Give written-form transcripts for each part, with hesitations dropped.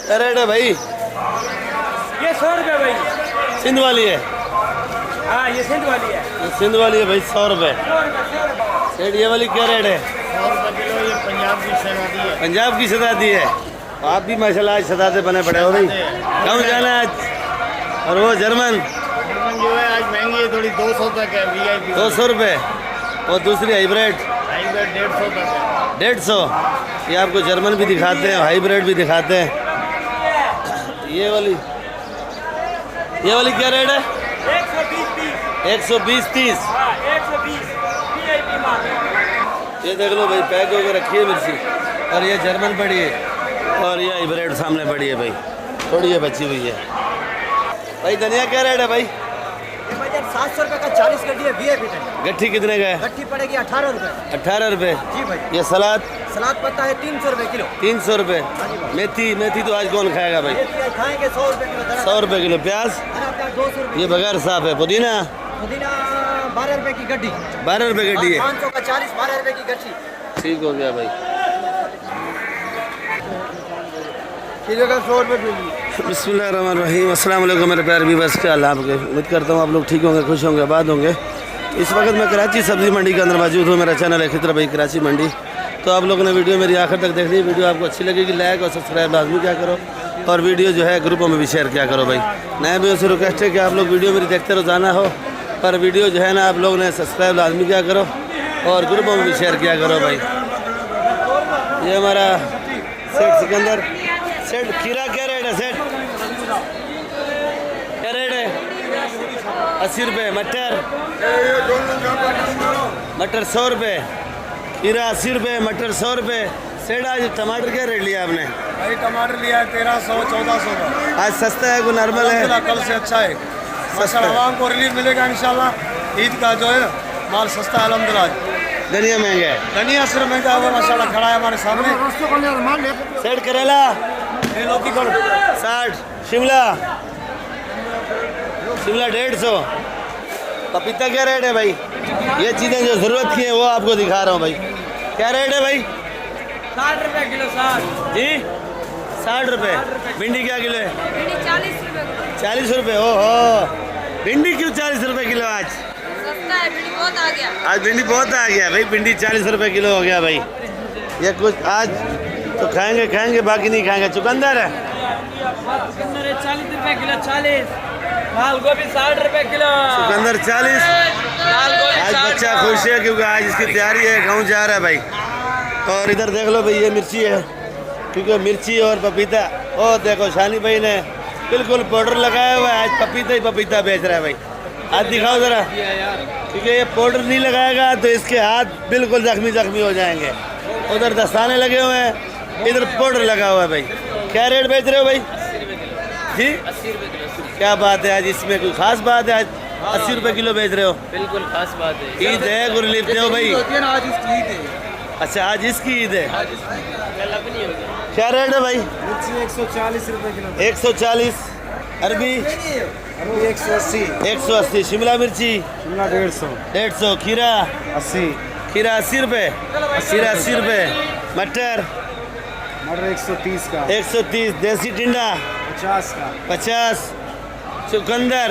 क्या रेट है भाई? ये 100 रुपये भाई। सिंध वाली है? हाँ ये सिंध वाली है। ये सिंध वाली है भाई, 100 रुपये। सेठ ये वाली क्या रेट है? 100 रुपये किलो। ये पंजाब की शहनादी है। पंजाब की शहनादी है। आप भी माशाल्लाह आज शहनादे बने पड़े हो भाई। कहाँ जाना है आज? और वो जर्मन जो है आज महंगी है थोड़ी, 200 तक है VIP। 200 रुपये। और दूसरी हाइब्रिड 150 तक है। 150। ये आपको जर्मन भी दिखाते हैं, हाइब्रिड भी दिखाते हैं। ये वाली क्या रेट है? 120 30। हाँ 120 VIP माल। ये देख लो भाई, पैक होकर रखी है मिर्ची। और ये जर्मन पड़ी है और ये हाइब्रिड सामने पड़ी है भाई, थोड़ी ये बची हुई है भाई। धनिया क्या रेट है भाई? 700 रुपये का 40 गड्डी है VIP है। गट्ठी कितने का है? गट्ठी पड़ेगी 18 रुपये। 18 रुपये। जी भाई। ये सलाद पत्ता है 300 रुपये किलो। 300 रुपये। मेथी तो आज कौन खाएगा भाई? ये खाएंगे 100 रुपये किलो। 100 रुपये किलो। प्याज 200 रुपये। ये बगैर साफ है। पुदीना 12 रुपये की गड्डी। 12 रुपये गड्डी है। 500 का 40, 12 रुपये की गड्डी। ठीक हो गया भाई। किलो का 100 रुपये। बिस्मिल्लाहिर्रहमानिर्रहीम। अस्सलाम वालेकुम मेरे प्यारे व्यूअर्स, क्या हाल है आपके? उम्मीद करता हूँ आप लोग ठीक होंगे, खुश होंगे, आबाद होंगे। इस वक्त मैं कराची सब्ज़ी मंडी के अंदर मौजूद हूँ। मेरा चैनल है खितर भाई कराची मंडी। तो आप लोगों ने वीडियो मेरी आखिर तक देख ली। वीडियो आपको अच्छी लगेगी, लाइक और सब्सक्राइब लाजमी क्या करो, और वीडियो जो है ग्रुपों में भी शेयर क्या करो भाई। नए भी से रिक्वेस्ट है कि आप लोग वीडियो मेरी देखते रोजाना हो, पर वीडियो जो है ना आप लोग ने सब्सक्राइब लाजमी क्या करो और ग्रुपों में भी शेयर किया करो भाई। ये हमारा सेठ सिकंदर। सेठ खीरा क्या रेट है सेठ? क्या रेट है? 80 रुपये। मटर 100 रुपये। खीरा 80 रुपये, मटर 100 रुपये। सेठ आज टमाटर क्या रेट लिया आपने? भाई टमाटर लिया है 1300-1400 का। आज सस्ता है, कोई नॉर्मल है? कल से अच्छा है। आवाम को रिलीफ मिलेगा इंशाल्लाह। ईद का जो है माल सस्ता है अल्हम्दुलिल्लाह। धनिया महंगा है? धनिया सिर्फ महंगा हुआ माशाल्लाह खड़ा है हमारे सामने। सेठ करेला 60। शिमला 150। पपीता क्या रेट है भाई? ये चीज़ें जो ज़रूरत की हैं वो आपको दिखा रहा हूँ भाई। क्या रेट है भाई? 60 रुपये किलो। 60 जी 60 रुपये। भिंडी क्या किलो है? 40 रुपये। 40 रुपये। ओहो, भिंडी क्यों 40 रुपये किलो आज? सस्ता है, भिंडी बहुत आ गया। आज भिंडी बहुत आ गया भाई। भिंडी 40 रुपये किलो हो गया भाई। ये कुछ आज तो खाएंगे बाकी नहीं खाएंगे। चुकंदर है 40 रुपये किलो। 40। माल गोभी 60 रुपये किलो। चुकंदर 40। माल गोभी आज 60 बच्चा खुश है क्योंकि आज इसकी तैयारी है, गाँव जा रहा है भाई। और इधर देख लो भाई, ये मिर्ची है, क्योंकि मिर्ची और पपीता। ओ देखो शानी भाई ने बिल्कुल पाउडर लगाया हुआ है, आज पपीता ही पपीता बेच रहा है भाई। हाथ दिखाओ ज़रा, क्योंकि ये पाउडर नहीं लगाएगा तो इसके हाथ बिल्कुल जख्मी हो जाएंगे। उधर दस्ताने लगे हुए हैं, इधर पाउडर लगा हुआ है भाई। क्या रेट बेच रहे हो भाई? जी 80 रुपये किलो। क्या बात है, आज इसमें कोई खास बात है? आज 80 रुपये किलो बेच रहे हो? बिल्कुल खास बात है। ईद है, गुरु लिपते हो भाई? आज इसकी ईद है। अच्छा आज इसकी ईद है। कल अपनी होगी। क्या रेट है भाई? मिर्ची 140 रुपये किलो। 140। अरबी 180। 180। शिमला मिर्ची शिमला 150। 150। खीरा 80। खीरा 80 रुपये। खीरा 80 रुपये। मटर 130 का। 130। देसी टिंडा 50 का। 50। चुकंदर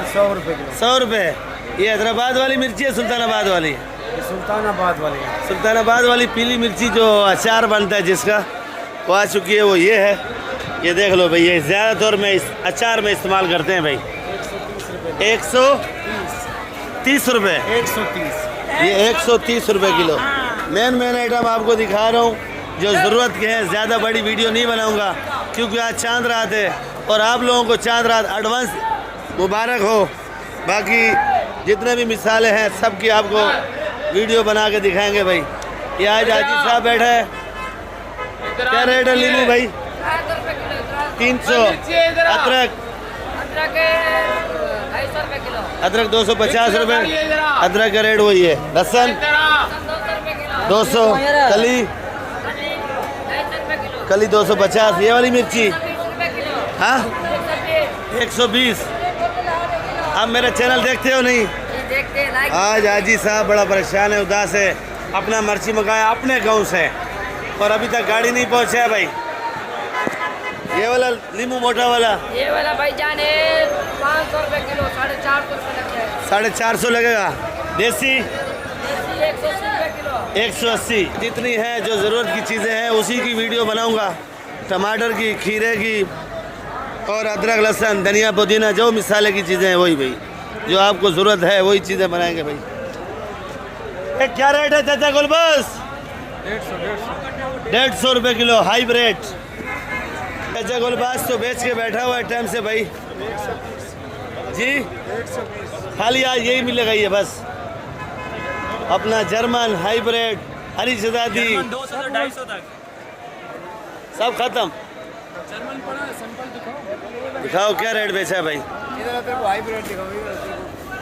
100 रुपये किलो। 100 रुपये। ये हैदराबाद वाली मिर्ची है, सुल्तानाबाद वाली? ये सुल्तानाबाद वाली है। सुल्तानाबाद वाली पीली मिर्ची जो अचार बनता है जिसका, वो आ चुकी है, वो ये है। ये देख लो भाई, ये ज़्यादातर में इस अचार में इस्तेमाल करते हैं भाई। 130 रुपये। 130। ये 130 रुपये किलो। मेन आइटम आपको दिखा रहा हूँ जो ज़रूरत के हैं। ज़्यादा बड़ी वीडियो नहीं बनाऊँगा क्योंकि आज चांद रात है और आप लोगों को चांद रात एडवांस मुबारक हो। बाकी जितने भी मिसालें हैं सब की आपको वीडियो बना के दिखाएंगे भाई। ये आज हाजी साहब बैठा है। क्या रेट है लीमू भाई? 300। अदरक 250 रुपये किलो। अदरक 250 रुपये। अदरक का रेट वही है। लहसुन 200। कली 250। ये वाली मिर्ची हाँ 120। आप मेरा चैनल देखते हो नहीं? आज हाजी साहब बड़ा परेशान है, उदास है। अपना मिर्ची मंगाया अपने गांव से और अभी तक गाड़ी नहीं पहुंचा है भाई। ये वाला नींबू मोटा वाला ये वाला भाईजान है 500 रुपए किलो, 450 रुपए लग जाएगा। 450 लगेगा। देसी 180 रुपए किलो। 180। जितनी है जो ज़रूरत की चीज़ें हैं उसी की वीडियो बनाऊंगा। टमाटर की, खीरे की और अदरक लहसुन धनिया पुदीना जो मिसाले की चीज़ें हैं वही भाई, जो आपको ज़रूरत है वही चीज़ें बनाएंगे भाई। ये क्या रेट है चाचा गुलबस? 150 रुपये किलो हाइब्रिड। चाचा गुलबास तो बेच के बैठा हुआ है टाइम से भाई जी। खाली आज यही मिलेगा ये बस अपना जर्मन हाइब्रिड हरी शहजादी 200 से 250 तक। सब खत्म। दिखाओ क्या रेट बेचा है भाई।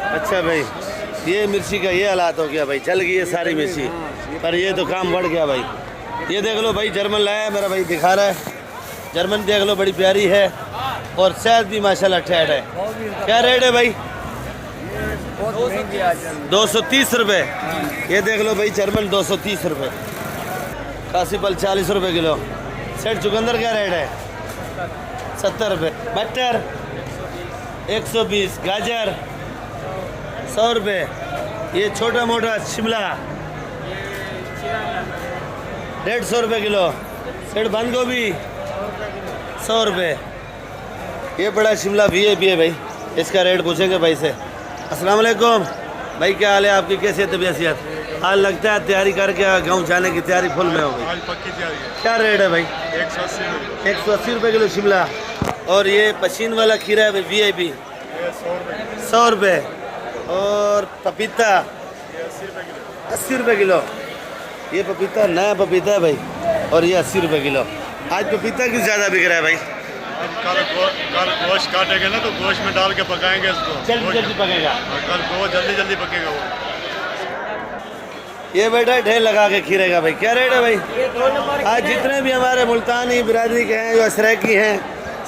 अच्छा भाई, ये मिर्ची का ये हालात हो गया भाई, चल गई है सारी मिर्ची, पर ये तो काम बढ़ गया भाई। ये देख लो भाई, जर्मन लाया है मेरा भाई, दिखा रहा है। जर्मन देख लो, बड़ी प्यारी है और शायद भी माशाल्लाह ठहर है। क्या रेट है भाई? 230 रुपये। ये देख लो भाई, जर्मन 230 रुपये। काशी फल 40 रुपये किलो। सेठ चुकंदर क्या रेट है? 70 रुपये। मटर 120। गाजर 100 रुपये। ये छोटा मोटा शिमला 150 रुपये किलो। सेठ बंद गोभी 100 रुपये। ये बड़ा शिमला VIP है भाई, इसका रेट पूछेंगे भाई से। अस्सलाम वालेकुम भाई, क्या हाल है आपकी? कैसी है तबीयत? हाल लगता है तैयारी करके गाँव जाने की तैयारी फुल में हो गई। आज पक्की तैयारी है। क्या रेट है भाई? 180 रुपये किलो शिमला। और ये पशीन वाला खीरा है भाई VIP 100 रुपये। और पपीता 80 रुपये किलो। ये पपीता नया पपीता है भाई और ये 80 रुपये किलो। आज पपीता किस ज़्यादा बिक रहा है भाई? अब कल गोश्त काटेंगे ना तो गोश्त में डाल के पकाएंगे इसको। जल्दी पकेगा। कल गोश्त जल्दी पकेगा वो। ये बेटा ढेर लगा के खीरे का भाई, क्या रेट है भाई? आज जितने भी हमारे मुल्तानी बिरादरी के हैं, जो असरैकी हैं,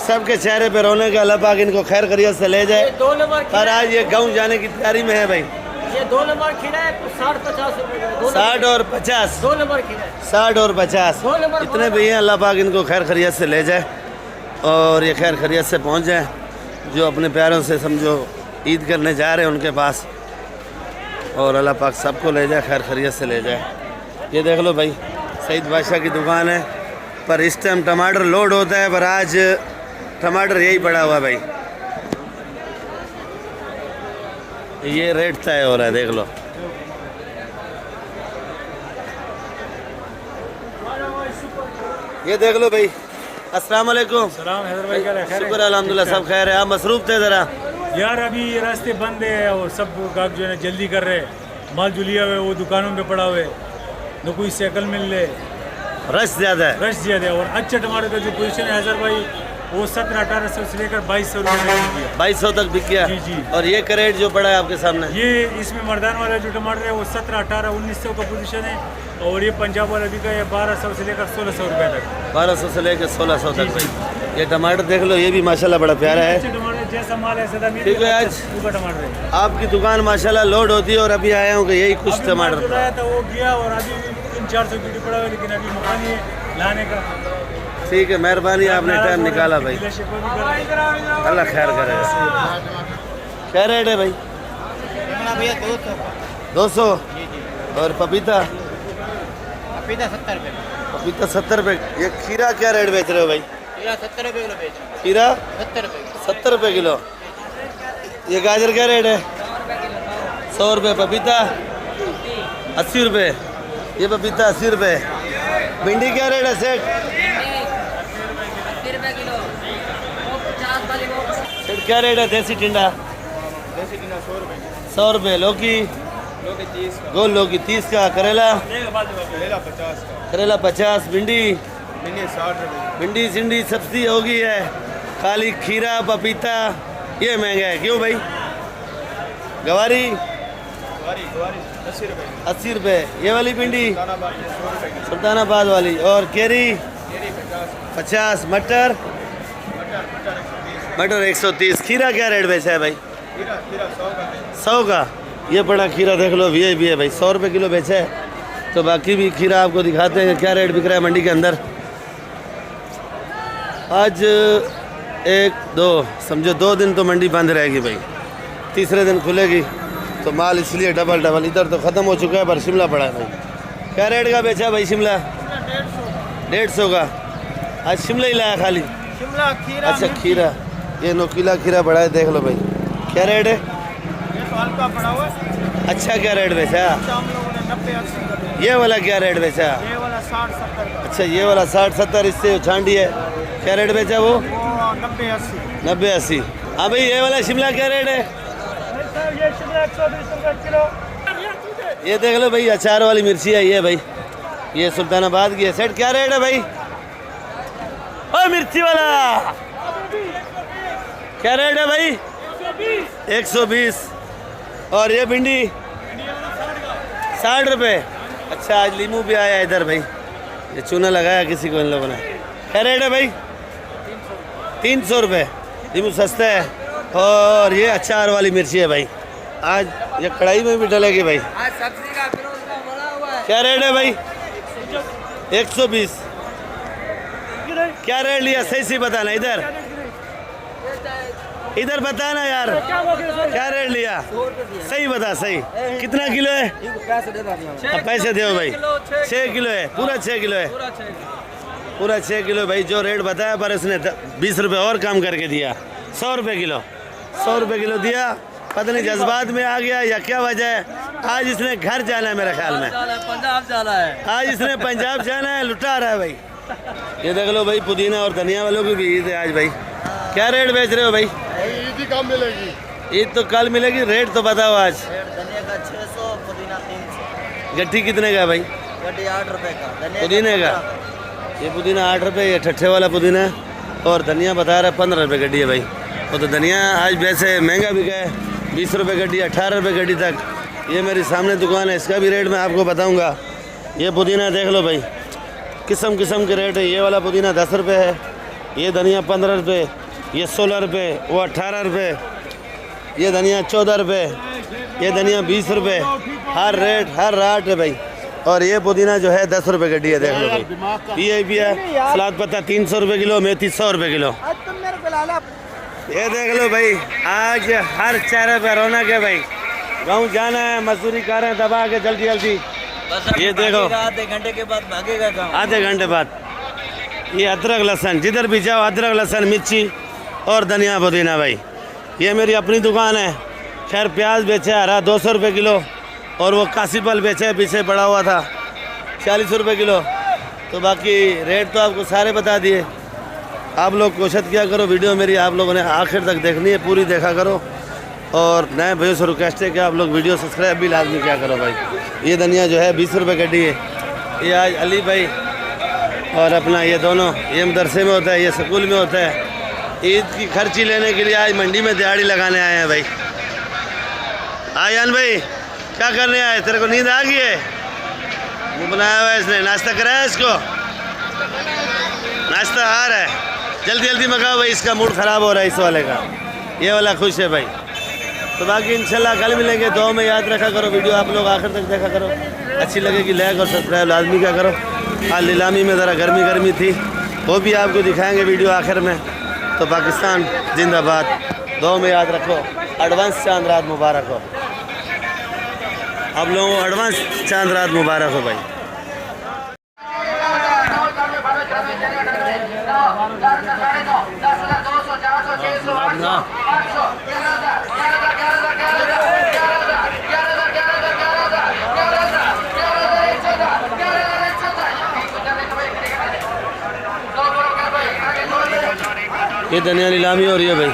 सबके चेहरे पे रोने का, अल्लाह पाक इनको खैर खैरियत से ले जाए। पर आज ये गाँव जाने की तैयारी में है भाई। ये 2 नंबर खीरा है 60-50 रुपए। 60 और 50। 2 नंबर खीरा है 60 और 50। दो नंबर इतने भी हैं, अल्लाह पाक इनको खैर खैरियत से ले जाए और ये खैर खैरियत से पहुंच जाए। जो अपने प्यारों से समझो ईद करने जा रहे हैं उनके पास, और अल्लाह पाक सबको ले जाए, खैर खैरियत से ले जाए। ये देख लो भाई, सईद बादशाह की दुकान है, पर इस टाइम टमाटर लोड होता है, पर आज टमाटर यही पड़ा हुआ है भाई। ये रेट तय हो रहा है, देख लो। ये देख लो भाई। अस्सलाम वालेकुम। शुक्र अल्हम्दुलिल्लाह, सब खैर है। आप मसरूफ थे ज़रा? यार अभी ये रास्ते बंद है और सब गाहक जो है ना जल्दी कर रहे हैं, माल जुलिया हुए वो दुकानों पे पड़ा हुए, न कोई साइकिल मिल रहे, रश ज़्यादा है। रश ज़्यादा है। और अच्छे टमाटर का जो पोजीशन है हज़र भाई, वो 1700-1800 से लेकर 2200 रुपये तक बिक गया। 2200 तक बिक गया। जी जी। और ये करेट जो पड़ा है आपके सामने, ये इसमें मर्दान वाला जो टमाटर है वो 1700-1800-1900 का पोजीशन है, और ये पंजाब वाला बिका है 1200 से लेकर 1600 रुपये तक। 1200 से लेकर 1600 तक भाई। ये टमाटर देख लो, ये भी माशाल्लाह बड़ा प्यारा है। अच्छे टमाटर जैसा माल है सदा ठीक है। आज का टमाटर है। आपकी दुकान माशाल्लाह लोड होती है और अभी आया हूँ कि यही कुछ अभी टमाटर माल जो लाया था वो गया और अभी 300-400 कीटी पड़ा हुआ है, लेकिन अभी मौका नहीं है लाने का। ठीक है, मेहरबानी, आपने टाइम निकाला भाई, अल्लाह खैर करेगा। क्या रेट है भाई? भैया 200। और पपीता? पपीता 70 रुपये। पपीता 70 रुपये। ये खीरा क्या रेट बेच रहे हो भाई? खीरा 70 रुपये किलो बेच। खीरा 70 रुपये। 70 रुपये किलो। ये गाजर क्या रेट है? 100 रुपये। पपीता 80 रुपये। ये पपीता 80 रुपये। भिंडी क्या रेट है सेठ? 80 रुपए किलो। वो 50 वाली वो सेठ क्या रेट है देसी टिंडा? 100 रुपये। लौकी? गोल लौकी 30 का। करेला? करेला 50। भिंडी? भिंडी सिंडी सब्जी होगी है। खाली खीरा पपीता ये महंगा है, क्यों भाई? गवारी 80 रुपये। ये वाली भिंडी सुल्तानाबाद वाली। और केरी 50। मटर? मटर 130। खीरा क्या रेट बेचा है भाई? 100 का। ये बड़ा खीरा देख लो, VIP है भाई, 100 रुपये किलो बेचा है। तो बाकी भी खीरा आपको दिखाते हैं क्या रेट बिक रहा है मंडी के अंदर। आज 1 2 समझो 2 दिन तो मंडी बंद रहेगी भाई, तीसरे दिन खुलेगी तो माल इसलिए डबल इधर तो ख़त्म हो चुका है, पर शिमला पड़ा है भाई। क्या रेट का बेचा भाई शिमला? 150 का। आज शिमला ही लाया खाली? शिमला खीरा। अच्छा खीरा, ये नोकीला खीरा पड़ा है, देख लो भाई। क्या रेट है? ये तो हल्का पड़ा हुआ है। अच्छा क्या रेट बेचा? हम लोगों ने 90-80 का दिया। ये वाला क्या रेट बेचा? ये वाला 60-70 का। अच्छा ये वाला 60-70, इससे छांडी है। क्या रेट बेचा वो? 90-80। 90-80। हाँ भाई ये वाला शिमला क्या रेट है? ये शिमला 120 रुपये किलो। ये देख लो भाई, अचार वाली मिर्ची है ये भाई, ये सुल्तानाबाद की है। सेट क्या रेट है भाई? ओ मिर्ची वाला क्या रेट है भाई? 120। और ये भिंडी 60 रुपये। अच्छा आज लीमू भी आया इधर भाई, ये चूना लगाया किसी को इन लोगों ने। क्या रेट है भाई? 300 रुपये। लीमू सस्ता है। और ये अचार वाली मिर्ची है भाई, आज ये कढ़ाई में भी डलेगी भाई। आज सब्जी का किलो उसका बड़ा हुआ है। क्या रेट है भाई? 120। क्या रेट लिया? सही बताना, इधर बताना यार, क्या रेट लिया? सही बता, सही। कितना किलो है? अब पैसे दो भाई। 6 किलो है, पूरा 6 किलो है, पूरा 6 किलो भाई। जो रेट बताया पर इसने 20 रुपये और कम करके दिया। 100 रुपये किलो, 100 रुपये किलो दिया। पता नहीं जज्बात में आ गया या क्या वजह है। आज इसने घर जाना है मेरे ख्याल में, पंजाब जाना है। आज इसने पंजाब जाना है, लुटा रहा है भाई। ये देख लो भाई, पुदीना और धनिया वालों की भी ईद है आज भाई। क्या रेट बेच रहे हो भाई? ईद ही कम मिलेगी। ईद तो कल मिलेगी, रेट तो बताओ आज। धनिया का 600, पुदीना 300। गट्ठी कितने का भाई? गड्डी 8 रुपए का। पुदीने का? ये पुदीना 8 रुपये, ये ठट्ठे वाला पुदीना है। और धनिया बता रहा है 15 रुपये गड्डी है भाई। वो तो धनिया आज वैसे महंगा बिका है, 20 रुपये गड्डी, 18 रुपये गड्डी तक। ये मेरी सामने दुकान है, इसका भी रेट मैं आपको बताऊंगा। ये पुदीना देख लो भाई, किस्म किस्म के रेट है। ये वाला पुदीना 10 रुपये है, ये धनिया 15 रुपये, ये 16 रुपये, वो 18 रुपये, ये धनिया 14 रुपये, ये धनिया 20 रुपये। हर रेट है भाई। और ये पुदीना जो है 10 रुपये गड्डी है, देख लो भाई। ये भी है सलाद पत्ता 300 रुपये किलो, मेथी 100 रुपये किलो। ये देख लो भाई, आज हर चेहरे पे रौनक है भाई। गाँव जाना है, मजदूरी कर रहे हैं दबा के जल्दी जल्दी। ये देखो आधे घंटे के बाद भागेगा गाँव। आधे घंटे बाद। ये अदरक लहसुन, जिधर भी जाओ अदरक लहसुन मिर्ची और धनिया पुदीना भाई। ये मेरी अपनी दुकान है। खैर प्याज बेचे हरा 200 रुपये किलो, और वो काशी फल बेचे पीछे पड़ा हुआ था 40 रुपये किलो। तो बाकी रेट तो आपको सारे बता दिए। आप लोग कोशिश किया करो, वीडियो मेरी आप लोगों ने आखिर तक देखनी है, पूरी देखा करो। और नए भैया से रिक्वेस्ट है कि आप लोग वीडियो सब्सक्राइब भी लाजमी क्या करो भाई। ये धनिया जो है 20 रुपये गड्डी है। ये आज अली भाई और अपना ये दोनों, ये मदरसे में होता है, ये स्कूल में होता है। ईद की खर्ची लेने के लिए आज मंडी में दिहाड़ी लगाने आए हैं भाई। आयान भाई क्या करने आए? तेरे को नींद आ गई है? वो बनाया हुआ है इसने, नाश्ता कराया इसको? नाश्ता आ रहा है, जल्दी जल्दी मंगाओ भाई, इसका मूड ख़राब हो रहा है इस वाले का। ये वाला खुश है भाई। तो बाकी इंशाल्लाह कल मिलेंगे। दुआ में याद रखा करो, वीडियो आप लोग आखिर तक देखा करो। अच्छी लगेगी लाइक और सब्सक्राइब लाजमी क्या करो। आज नीलामी में ज़रा गर्मी थी, वो भी आपको दिखाएंगे वीडियो आखिर में। तो पाकिस्तान जिंदाबाद। दुआ में याद रखो। एडवांस चांद रात मुबारक हो आप लोगों को, एडवांस चांद रात मुबारक हो भाई। ये धनिया नीलामी हो रही है भाई।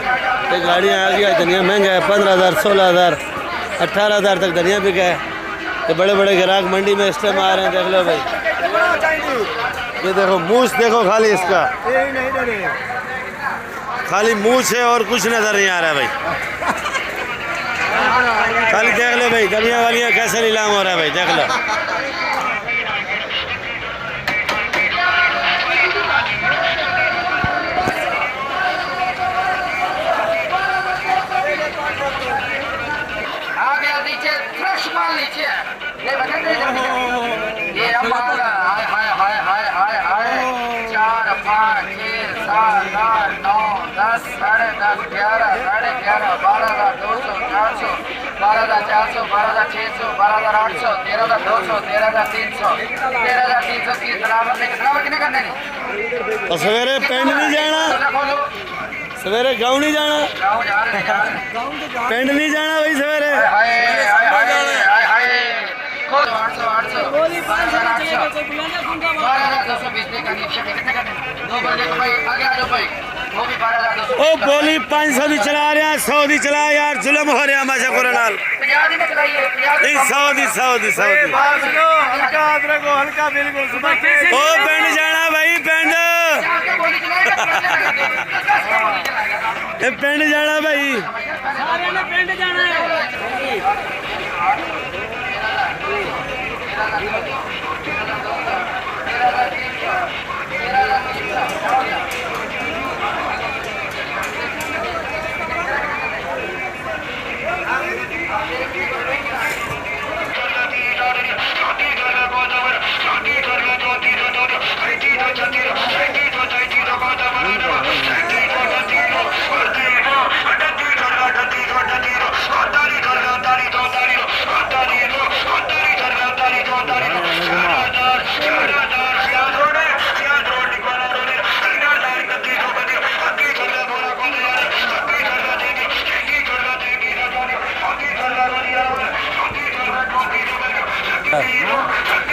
ये गाड़ियाँ आ गया, धनिया महंगा है, 15,000, 16,000, 18,000 तक धनिया बिका है। ये बड़े बड़े ग्राहक मंडी में इस टाइम आ रहे हैं, देख लो भाई। ये देखो मूछ, देखो खाली इसका, खाली मूछ है और कुछ नजर नहीं आ रहा है भाई। खाली देख लो भाई, धनिया वालियाँ कैसे नीलाम हो रहा है भाई, देख लो। ये 4 5 6 8, 9, 10, 10:30, 11, 11:30, 12,200, 400, 12,400, 12,600, 12,800, 13,200, 13,300, 13,330 बराबर लेके बराबर कितने करने नहीं और सवेरे पिंड नहीं जाना, खोलो सवेरे गाँव नहीं जाना, जाओ जा रहे पिंड नहीं जाना भाई सवेरे। हाय हाय हाय हाय खोलो 800 800 गोली 500 में चलेगा कोई बुलाना सुनता 12,220 का नीचे कितने करने दो बजे को भाई आगे आ जाओ भाई वो भी 12,220 ओ बोली 500 भी चला रहे हैं, 100 भी चला यार, जुल्म हो रहा है माशा कुरान। 50 दिन चलाइए 50 100 हल्का अदरक हो, हल्का बिल्कुल सुबह ओ पिंड जाना भाई, पिंड गोली चलाएगा ए पिंड जाना भाई। सारे ने पिंड जाना है।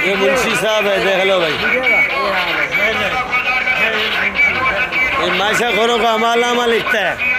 ये मुंशी साहब है, देख लो भाई, ये माशा खोरों का अमालनामा लिखता है।